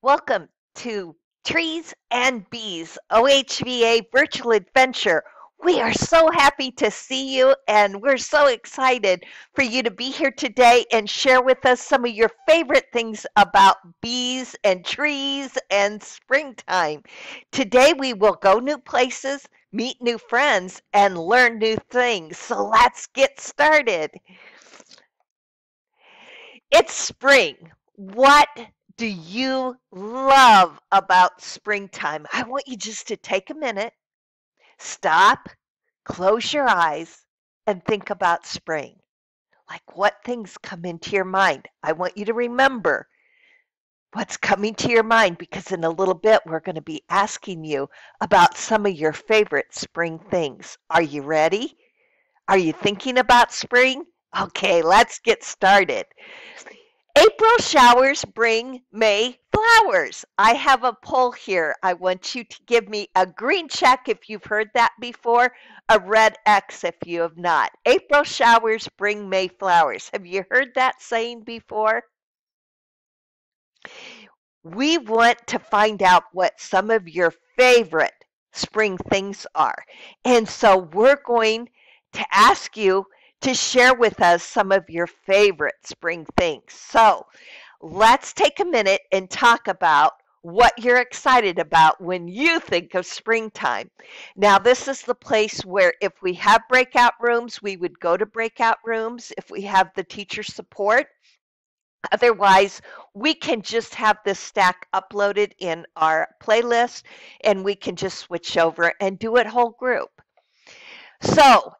Welcome to Trees and Bees OHVA Virtual Adventure. We are so happy to see you, and we're so excited for you to be here today and share with us some of your favorite things about bees and trees and springtime. Today, we will go new places, meet new friends, and learn new things. So let's get started. It's spring. What do you love about springtime? I want you just to take a minute, stop, close your eyes, and think about spring. Like what things come into your mind? I want you to remember what's coming to your mind because in a little bit we're going to be asking you about some of your favorite spring things. Are you ready? Are you thinking about spring? Okay, let's get started. April showers bring May flowers. I have a poll here. I want you to give me a green check if you've heard that before, a red X if you have not. April showers bring May flowers. Have you heard that saying before? We want to find out what some of your favorite spring things are. And so we're going to ask you to share with us some of your favorite spring things. So let's take a minute and talk about what you're excited about when you think of springtime. Now, this is the place where if we have breakout rooms, we would go to breakout rooms if we have the teacher support. Otherwise, we can just have this stack uploaded in our playlist and we can just switch over and do it whole group. So,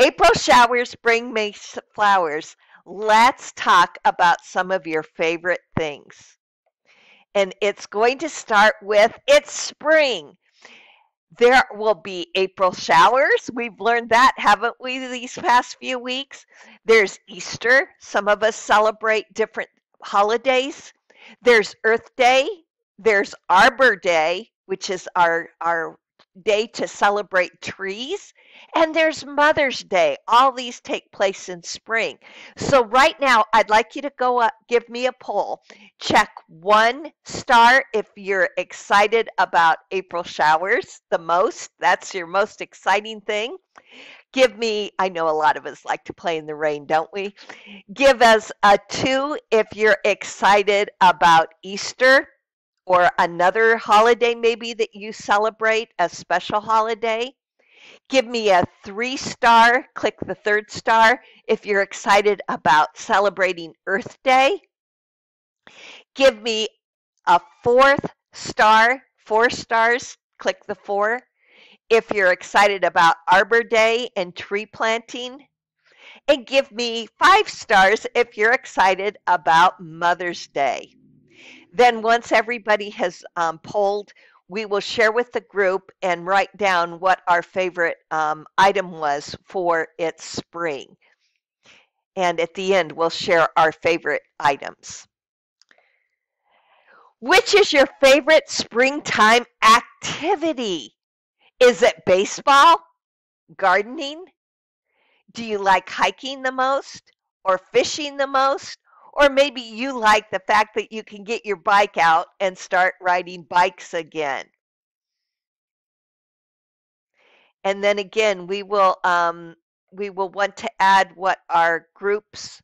April showers bring May flowers. Let's talk about some of your favorite things. And it's going to start with it's spring. There will be April showers. We've learned that, haven't we, these past few weeks? There's Easter. Some of us celebrate different holidays. There's Earth Day. There's Arbor Day, which is our day to celebrate trees. And there's Mother's Day. All these take place in spring. So right now, I'd like you to go up, give me a poll. Check 1 star if you're excited about April showers the most. That's your most exciting thing. Give me, I know a lot of us like to play in the rain, don't we? Give us a 2 if you're excited about Easter or another holiday maybe that you celebrate, a special holiday. Give me a 3 star, click the 3rd star if you're excited about celebrating Earth Day. Give me a 4th star, 4 stars, click the 4 if you're excited about Arbor Day and tree planting. And give me 5 stars if you're excited about Mother's Day. Then once everybody has polled, we will share with the group and write down what our favorite item was for its spring. And at the end, we'll share our favorite items. Which is your favorite springtime activity? Is it baseball? Gardening? Do you like hiking the most? Or fishing the most? Or maybe you like the fact that you can get your bike out and start riding bikes again. And then again, we will want to add what our group's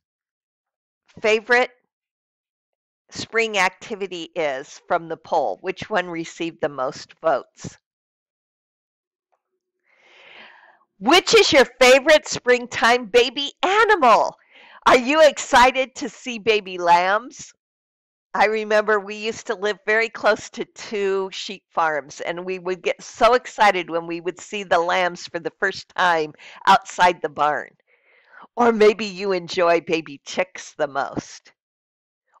favorite spring activity is from the poll. Which one received the most votes? Which is your favorite springtime baby animal? Are you excited to see baby lambs? I remember we used to live very close to 2 sheep farms, and we would get so excited when we would see the lambs for the first time outside the barn. Or maybe you enjoy baby chicks the most.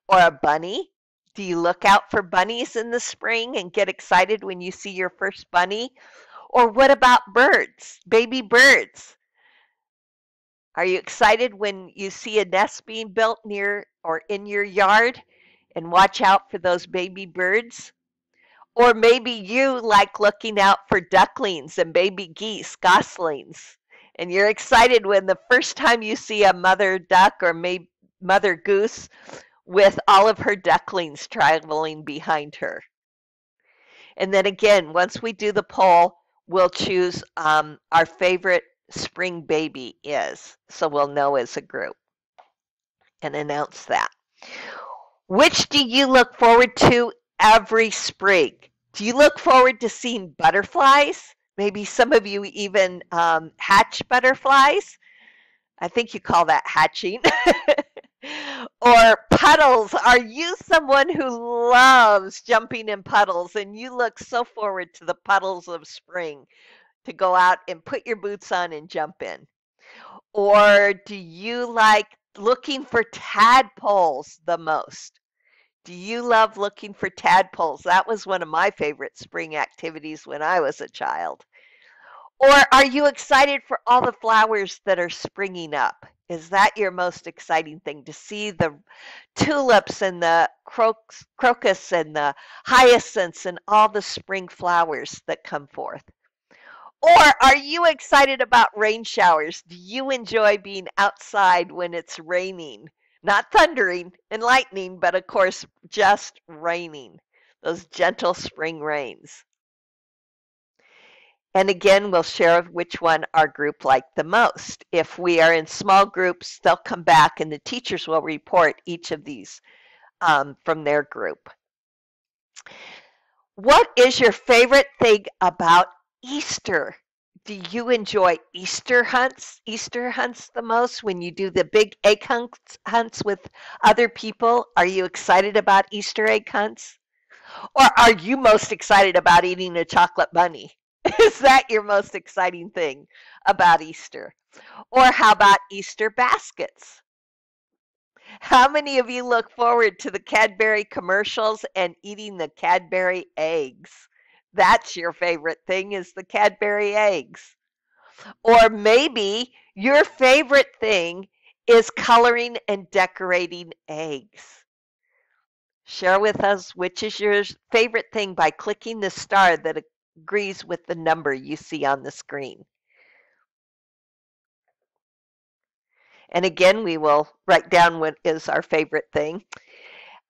Or a bunny? Do you look out for bunnies in the spring and get excited when you see your first bunny? Or what about birds, baby birds? Are you excited when you see a nest being built near or in your yard and watch out for those baby birds? Or maybe you like looking out for ducklings and baby geese, goslings, and you're excited when the first time you see a mother duck or maybe mother goose with all of her ducklings traveling behind her. And then again, once we do the poll, we'll choose our favorite spring baby is. So we'll know as a group and announce that. Which do you look forward to every spring? Do you look forward to seeing butterflies? Maybe some of you even hatch butterflies. I think you call that hatching. Or puddles. Are you someone who loves jumping in puddles and you look so forward to the puddles of spring to go out and put your boots on and jump in? Or do you like looking for tadpoles the most? Do you love looking for tadpoles? That was one of my favorite spring activities when I was a child. Or are you excited for all the flowers that are springing up? Is that your most exciting thing, to see the tulips and the crocus and the hyacinths and all the spring flowers that come forth? Or are you excited about rain showers? Do you enjoy being outside when it's raining? Not thundering and lightning, but of course just raining. Those gentle spring rains. And again, we'll share which one our group liked the most. If we are in small groups, they'll come back and the teachers will report each of these from their group. What is your favorite thing about Easter? Do you enjoy Easter hunts the most, when you do the big egg hunts with other people? Are you excited about Easter egg hunts? Or are you most excited about eating a chocolate bunny? Is that your most exciting thing about Easter? Or how about Easter baskets? How many of you look forward to the Cadbury commercials and eating the Cadbury eggs? That's your favorite thing, is the Cadbury eggs. Or maybe your favorite thing is coloring and decorating eggs. Share with us which is your favorite thing by clicking the star that agrees with the number you see on the screen. And again, we will write down what is our favorite thing.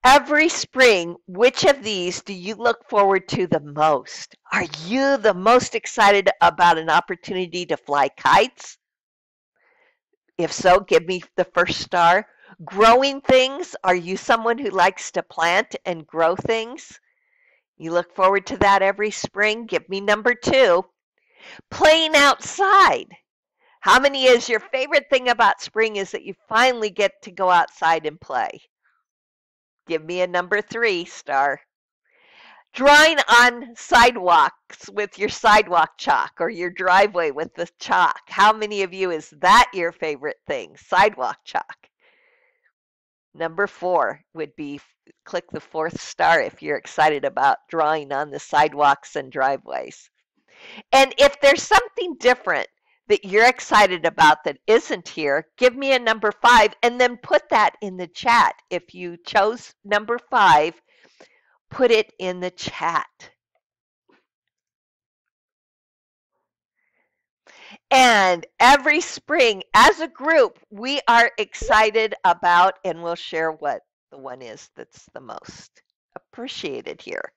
Every spring, which of these do you look forward to the most? Are you the most excited about an opportunity to fly kites? If so, give me the first star. Growing things, are you someone who likes to plant and grow things? You look forward to that every spring? Give me number 2. Playing outside. How many is your favorite thing about spring is that you finally get to go outside and play? Give me a number 3 star. Drawing on sidewalks with your sidewalk chalk, or your driveway with the chalk. How many of you is that your favorite thing? Sidewalk chalk. Number 4 would be, click the 4th star if you're excited about drawing on the sidewalks and driveways. And if there's something different that you're excited about that isn't here, give me a number 5 and then put that in the chat. If you chose number 5, put it in the chat. And every spring, as a group, we are excited about, and we'll share what the one is that's the most appreciated here.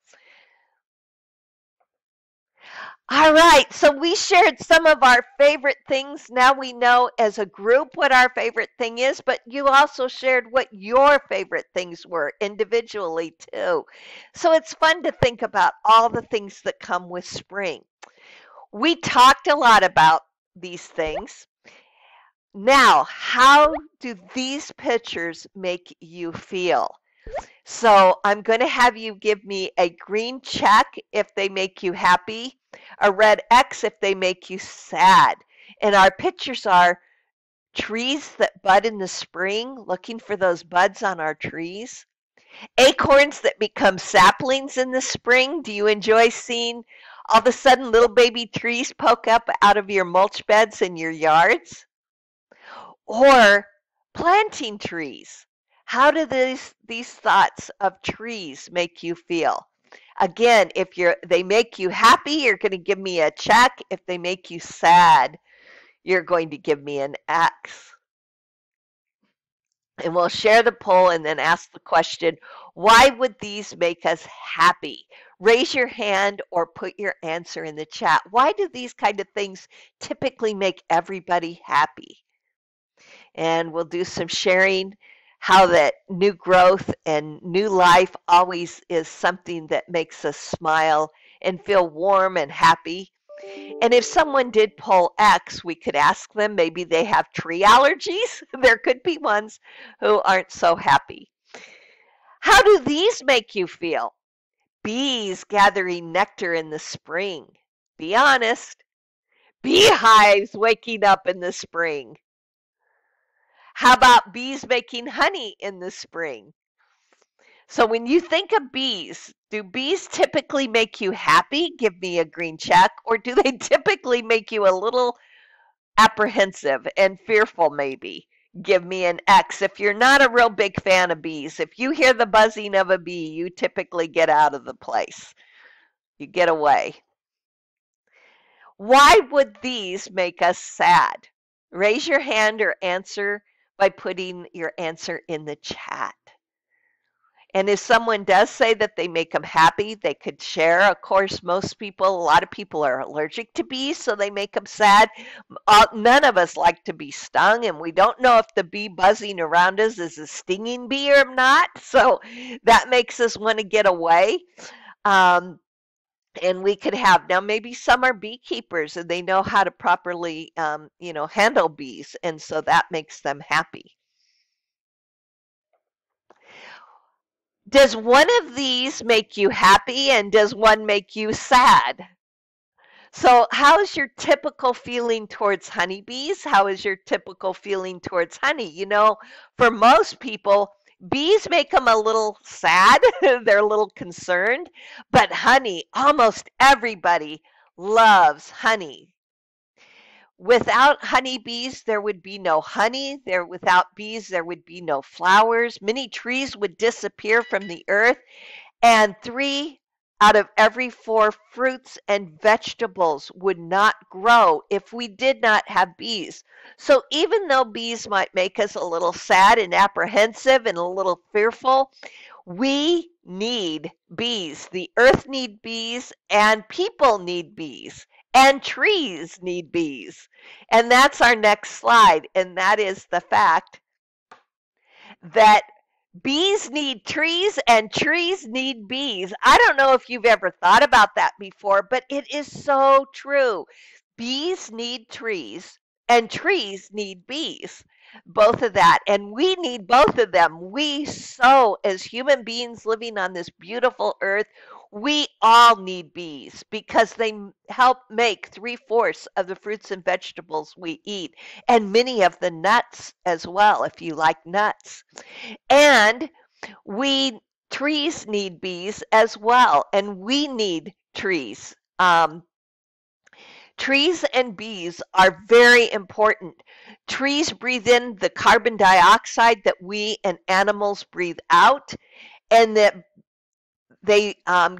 All right, so we shared some of our favorite things. Now we know as a group what our favorite thing is, but you also shared what your favorite things were individually too. So it's fun to think about all the things that come with spring. We talked a lot about these things. Now, how do these pictures make you feel? So I'm going to have you give me a green check if they make you happy, a red X if they make you sad. And our pictures are trees that bud in the spring, looking for those buds on our trees. Acorns that become saplings in the spring. Do you enjoy seeing all of a sudden little baby trees poke up out of your mulch beds in your yards? Or planting trees. How do these thoughts of trees make you feel? Again, if they make you happy, you're going to give me a check. If they make you sad, you're going to give me an X. And we'll share the poll and then ask the question, why would these make us happy? Raise your hand or put your answer in the chat. Why do these kind of things typically make everybody happy? And we'll do some sharing, how that new growth and new life always is something that makes us smile and feel warm and happy. And if someone did poll X, we could ask them, maybe they have tree allergies. There could be ones who aren't so happy. How do these make you feel? Bees gathering nectar in the spring. Be honest. Beehives waking up in the spring. How about bees making honey in the spring? So when you think of bees, do bees typically make you happy? Give me a green check. Or do they typically make you a little apprehensive and fearful maybe? Give me an X. If you're not a real big fan of bees, if you hear the buzzing of a bee, you typically get out of the place. You get away. Why would these make us sad? Raise your hand or answer by putting your answer in the chat. And if someone does say that they make them happy, they could share. Of course, a lot of people are allergic to bees, so they make them sad. None of us like to be stung, and we don't know if the bee buzzing around us is a stinging bee or not. So that makes us want to get away. And we could have, now maybe some are beekeepers and they know how to properly, handle bees. And so that makes them happy. Does one of these make you happy and does one make you sad? So how's your typical feeling towards honeybees? How is your typical feeling towards honey? For most people, bees make them a little sad. They're a little concerned. But honey, almost everybody loves honey. Without honeybees, there would be no honey. Without bees, there would be no flowers. Many trees would disappear from the earth. And 3 out of every 4 fruits and vegetables would not grow if we did not have bees. So even though bees might make us a little sad and apprehensive and a little fearful, we need bees. The earth needs bees and people need bees. And trees need bees. And that's our next slide. And that is the fact that bees need trees and trees need bees. I don't know if you've ever thought about that before, but it is so true. Bees need trees and trees need bees. Both of that. And we need both of them. As human beings living on this beautiful earth, we all need bees because they help make 3/4 of the fruits and vegetables we eat, and many of the nuts as well, if you like nuts. And trees need bees as well, and we need trees. Trees and bees are very important. Trees breathe in the carbon dioxide that we and animals breathe out, and that they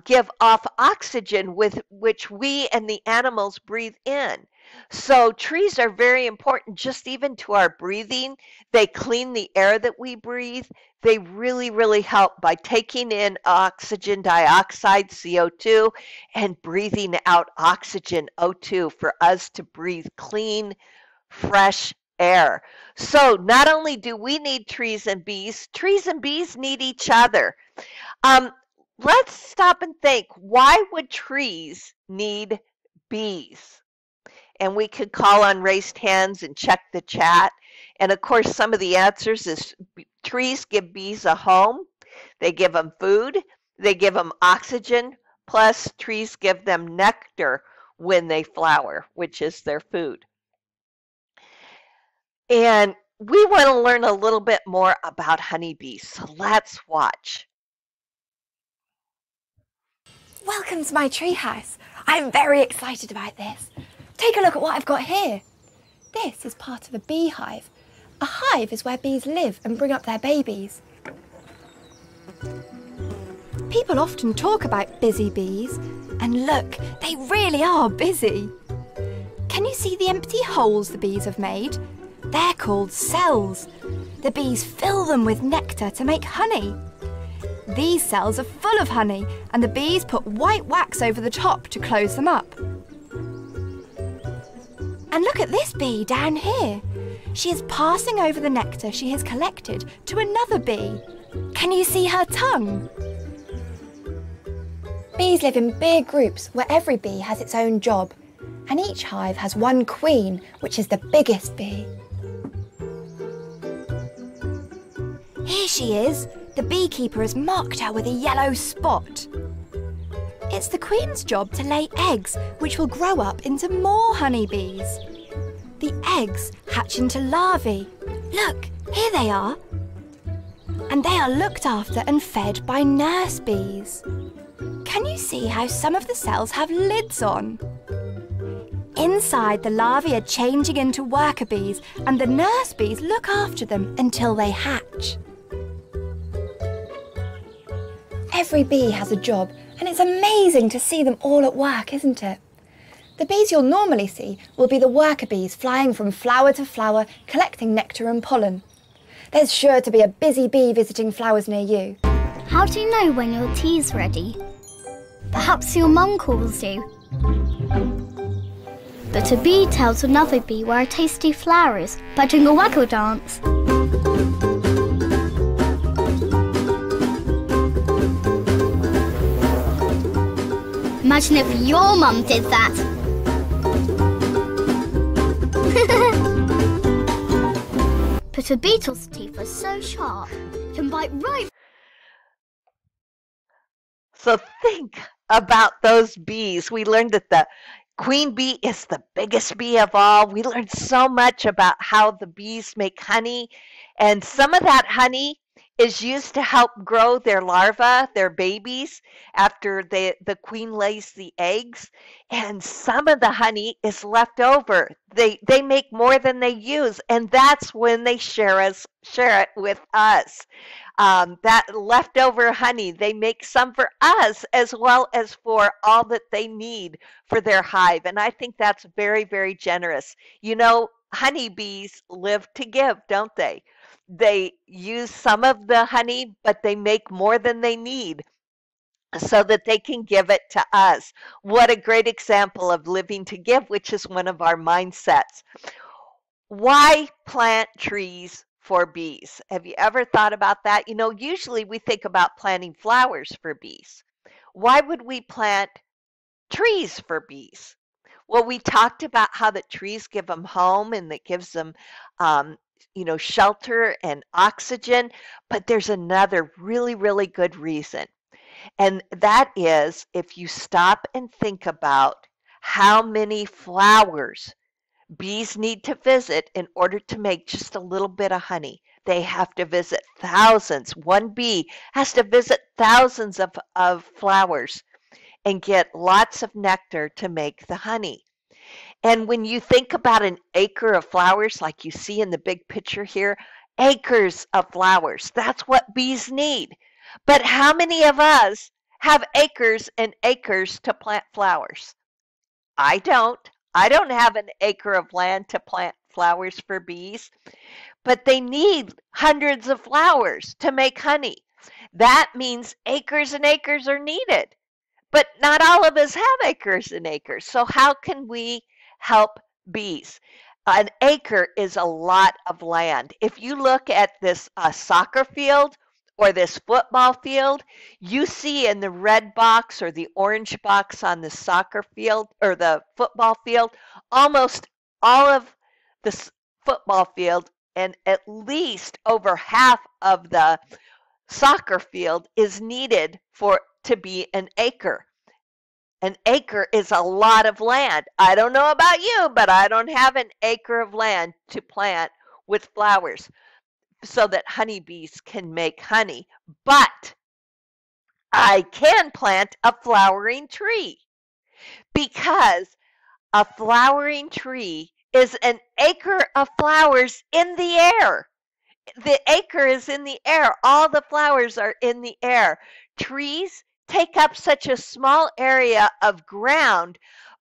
give off oxygen with which we and the animals breathe in. So trees are very important just even to our breathing. They clean the air that we breathe. They really, really help by taking in oxygen dioxide, CO2, and breathing out oxygen, O2, for us to breathe clean, fresh air. So not only do we need trees and bees need each other. Let's stop and think, why would trees need bees? And we could call on raised hands and check the chat. And of course, some of the answers is trees give bees a home. They give them food. They give them oxygen. Plus, trees give them nectar when they flower, which is their food. And we want to learn a little bit more about honeybees. So let's watch. Welcome to my treehouse. I'm very excited about this. Take a look at what I've got here. This is part of a beehive. A hive is where bees live and bring up their babies. People often talk about busy bees, and look, they really are busy. Can you see the empty holes the bees have made? They're called cells. the bees fill them with nectar to make honey. These cells are full of honey, and the bees put white wax over the top to close them up. And look at this bee down here. She is passing over the nectar she has collected to another bee. Can you see her tongue? Bees live in big groups where every bee has its own job, and each hive has one queen, which is the biggest bee. Here she is. The beekeeper has marked her with a yellow spot. It's the queen's job to lay eggs, which will grow up into more honeybees. The eggs hatch into larvae. Look, here they are. And they are looked after and fed by nurse bees. Can you see how some of the cells have lids on? Inside, the larvae are changing into worker bees, and the nurse bees look after them until they hatch. Every bee has a job, and it's amazing to see them all at work, isn't it? The bees you'll normally see will be the worker bees flying from flower to flower, collecting nectar and pollen. There's sure to be a busy bee visiting flowers near you. How do you know when your tea's ready? Perhaps your mum calls you. But a bee tells another bee where a tasty flower is by doing a waggle dance. Imagine if your mum did that. But a beetle's teeth are so sharp, it can bite right. So think about those bees. We learned that the queen bee is the biggest bee of all. We learned so much about how the bees make honey, and some of that honey is used to help grow their larvae, their babies, after the queen lays the eggs. And some of the honey is left over. They make more than they use, and that's when they share it with us. That leftover honey, they make some for us as well as for all that they need for their hive. And I think that's very, very generous. You know, honeybees live to give, don't they? They use some of the honey, but they make more than they need so that they can give it to us. What a great example of living to give, which is one of our mindsets. Why plant trees for bees? Have you ever thought about that? You know, usually we think about planting flowers for bees. Why would we plant trees for bees? Well, we talked about how the trees give them home and that gives them shelter and oxygen, but there's another really, really good reason. And that is if you stop and think about how many flowers bees need to visit in order to make just a little bit of honey. They have to visit thousands. One bee has to visit thousands of flowers and get lots of nectar to make the honey. And when you think about an acre of flowers, like you see in the big picture here, acres of flowers, that's what bees need. But how many of us have acres and acres to plant flowers? I don't. I don't have an acre of land to plant flowers for bees, but they need hundreds of flowers to make honey. That means acres and acres are needed, but not all of us have acres and acres. So how can we help bees? An acre is a lot of land. If you look at this soccer field or this football field, you see in the red box or the orange box on the soccer field or the football field, almost all of the football field and at least over half of the soccer field is needed to be an acre. An acre is a lot of land. I don't know about you, but I don't have an acre of land to plant with flowers so that honeybees can make honey. But I can plant a flowering tree because a flowering tree is an acre of flowers in the air. The acre is in the air. All the flowers are in the air. Trees take up such a small area of ground,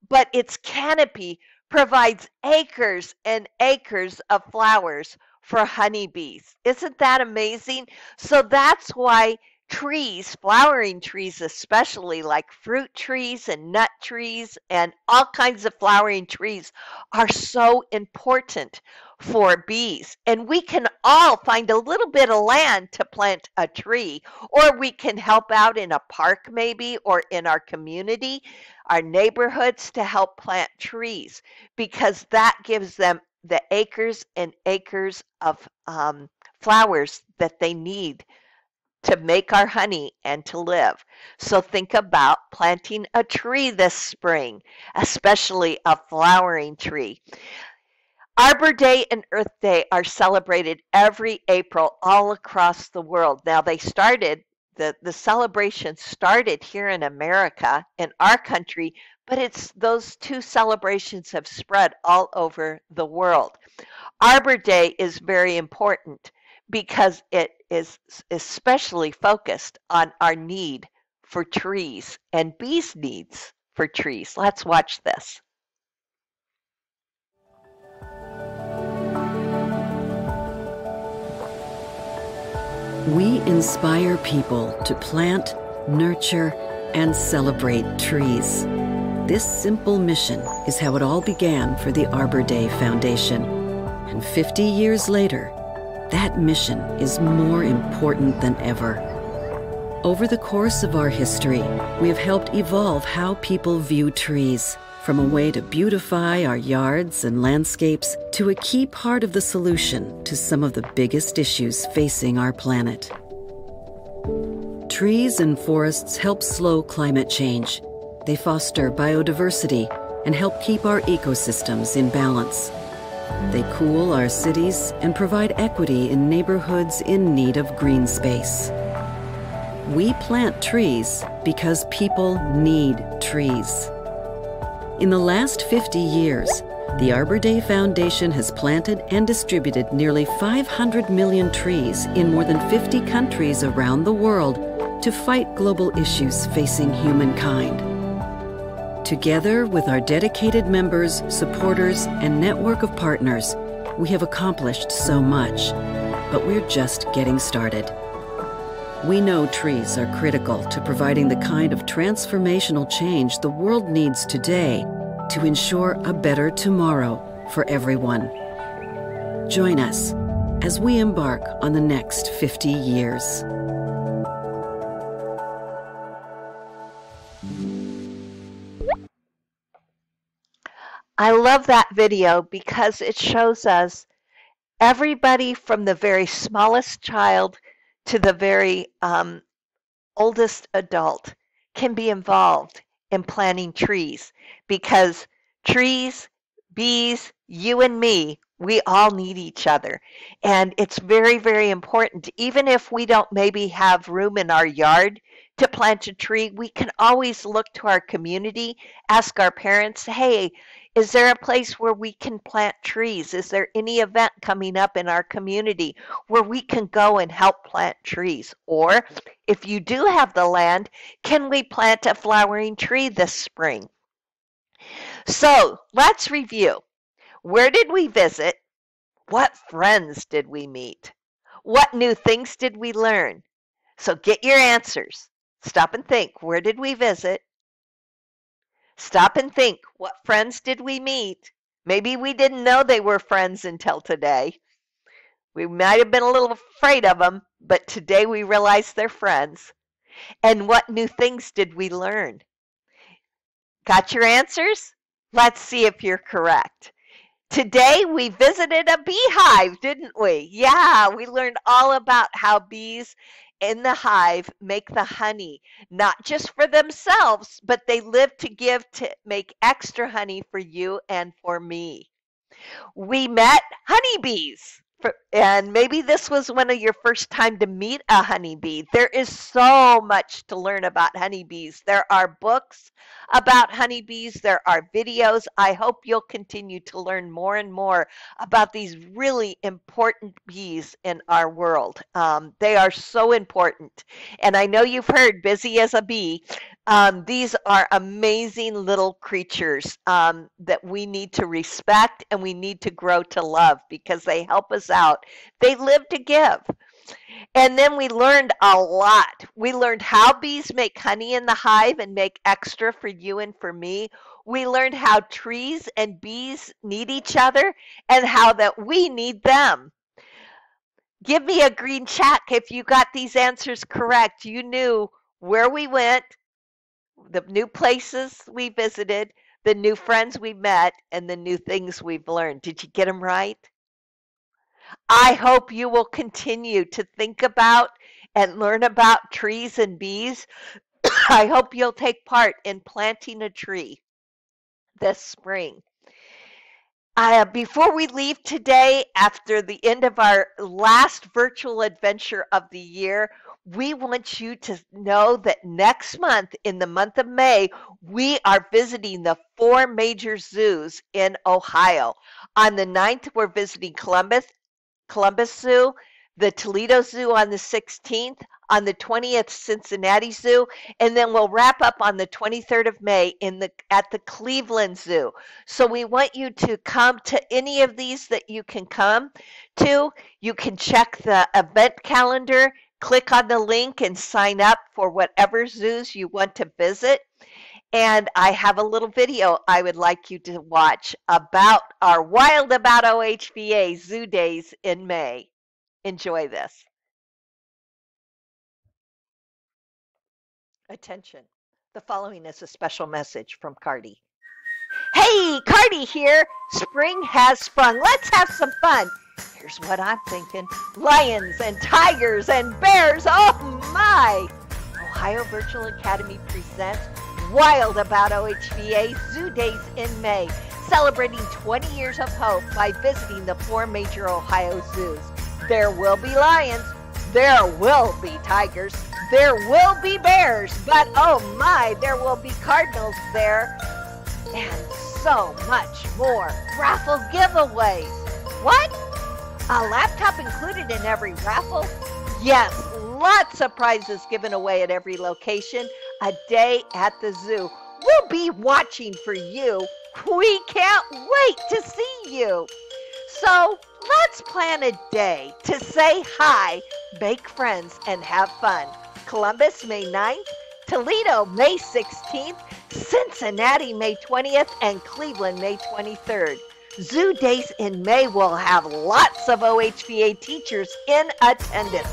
but its canopy provides acres and acres of flowers for honeybees. Isn't that amazing? So that's why trees, flowering trees especially, like fruit trees and nut trees and all kinds of flowering trees, are so important for bees. And we can all find a little bit of land to plant a tree, or we can help out in a park maybe, or in our community, our neighborhoods, to help plant trees, because that gives them the acres and acres of flowers that they need to make our honey and to live. So think about planting a tree this spring, especially a flowering tree. Arbor Day and Earth Day are celebrated every April all across the world. Now the celebration started here in America, in our country, but those two celebrations have spread all over the world. Arbor Day is very important because it is especially focused on our need for trees and bees' needs for trees. Let's watch this. We inspire people to plant, nurture, and celebrate trees. This simple mission is how it all began for the Arbor Day Foundation. And 50 years later, that mission is more important than ever. Over the course of our history, we have helped evolve how people view trees, from a way to beautify our yards and landscapes to a key part of the solution to some of the biggest issues facing our planet. Trees and forests help slow climate change. They foster biodiversity and help keep our ecosystems in balance. They cool our cities and provide equity in neighborhoods in need of green space. We plant trees because people need trees. In the last 50 years, the Arbor Day Foundation has planted and distributed nearly 500 million trees in more than 50 countries around the world to fight global issues facing humankind. Together with our dedicated members, supporters, and network of partners, we have accomplished so much, but we're just getting started. We know trees are critical to providing the kind of transformational change the world needs today to ensure a better tomorrow for everyone. Join us as we embark on the next 50 years. I love that video because it shows us everybody from the very smallest child to the very oldest adult can be involved in planting trees, because trees, bees, you and me, we all need each other. And it's very, very important. Even if we don't maybe have room in our yard to plant a tree, we can always look to our community, ask our parents, hey, is there a place where we can plant trees? Is there any event coming up in our community where we can go and help plant trees? Or if you do have the land, can we plant a flowering tree this spring? So let's review. Where did we visit? What friends did we meet? What new things did we learn? So get your answers. Stop and think. Where did we visit? Stop and think. What friends did we meet? Maybe we didn't know they were friends until today. We might have been a little afraid of them, but today we realize they're friends. And what new things did we learn? Got your answers? Let's see if you're correct. Today we visited a beehive, didn't we? Yeah, we learned all about how bees in the hive make the honey, not just for themselves, but they live to give to make extra honey for you and for me. We met honeybees. And maybe this was one of your first time to meet a honeybee. There is so much to learn about honeybees. There are books about honeybees. There are videos. I hope you'll continue to learn more and more about these really important bees in our world. They are so important. And I know you've heard busy as a bee. These are amazing little creatures that we need to respect and we need to grow to love, because they help us us out. They live to give. And then we learned a lot. We learned how bees make honey in the hive and make extra for you and for me. We learned how trees and bees need each other and how that we need them. Give me a green check if you got these answers correct. You knew where we went, the new places we visited, the new friends we met, and the new things we've learned. Did you get them right? I hope you will continue to think about and learn about trees and bees. I hope you'll take part in planting a tree this spring. Before we leave today, after the end of our last virtual adventure of the year, we want you to know that next month, in the month of May, we are visiting the 4 major zoos in Ohio. On the 9th, we're visiting Columbus Zoo, the Toledo Zoo on the 16th, on the 20th, Cincinnati Zoo, and then we'll wrap up on the 23rd of May at the Cleveland Zoo. So we want you to come to any of these that you can come to. You can check the event calendar, click on the link, and sign up for whatever zoos you want to visit. And I have a little video I would like you to watch about our Wild About OHVA Zoo Days in May. Enjoy this. Attention. The following is a special message from Cardi. Hey, Cardi here. Spring has sprung. Let's have some fun. Here's what I'm thinking. Lions and tigers and bears. Oh my. Ohio Virtual Academy presents Wild About OHVA Zoo Days in May, celebrating 20 years of hope by visiting the 4 major Ohio zoos. There will be lions, there will be tigers, there will be bears, but oh my, there will be cardinals there, and so much more. Raffle giveaways. What? A laptop included in every raffle? Yes, lots of prizes given away at every location. A day at the zoo. We'll be watching for you. We can't wait to see you. So let's plan a day to say hi, make friends, and have fun. Columbus, May 9th, Toledo, May 16th, Cincinnati, May 20th, and Cleveland, May 23rd. Zoo Days in May will have lots of OHVA teachers in attendance.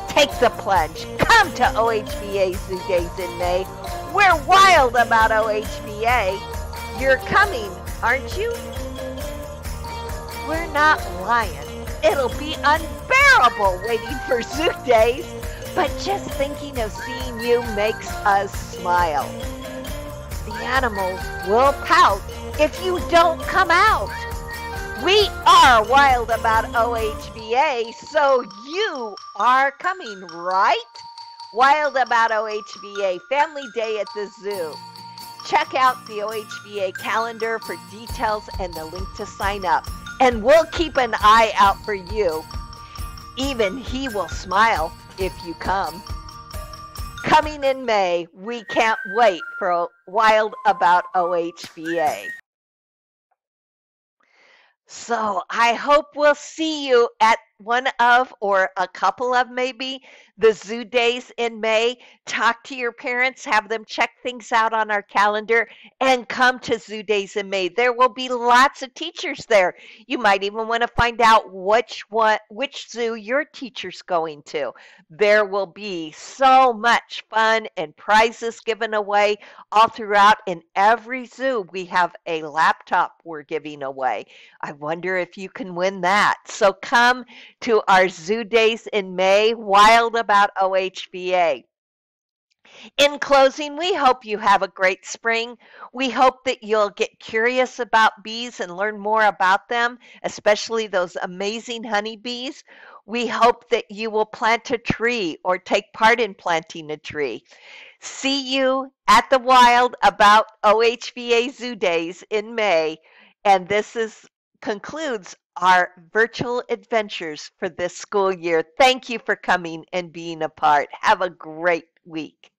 Take the plunge. Come to OHVA Zoo Days in May. We're wild about OHVA. You're coming, aren't you? We're not lying. It'll be unbearable waiting for Zoo Days, but just thinking of seeing you makes us smile. The animals will pout if you don't come out. We are wild about OHVA, so you are coming, right? Wild About OHVA Family Day at the Zoo. Check out the OHVA calendar for details and the link to sign up. And we'll keep an eye out for you. Even he will smile if you come. Coming in May, we can't wait for Wild About OHVA. So I hope we'll see you at one of, or a couple of maybe, the Zoo Days in May. Talk to your parents, have them check things out on our calendar, and come to Zoo Days in May. There will be lots of teachers there. You might even want to find out which zoo your teacher's going to. There will be so much fun and prizes given away all throughout. In every zoo, we have a laptop we're giving away. I wonder if you can win that. So come to our Zoo Days in May, Wild About OHVA. In closing, we hope you have a great spring. We hope that you'll get curious about bees and learn more about them, especially those amazing honeybees. We hope that you will plant a tree or take part in planting a tree. See you at the Wild About OHVA Zoo Days in May. And this concludes our virtual adventures for this school year. Thank you for coming and being a part. Have a great week.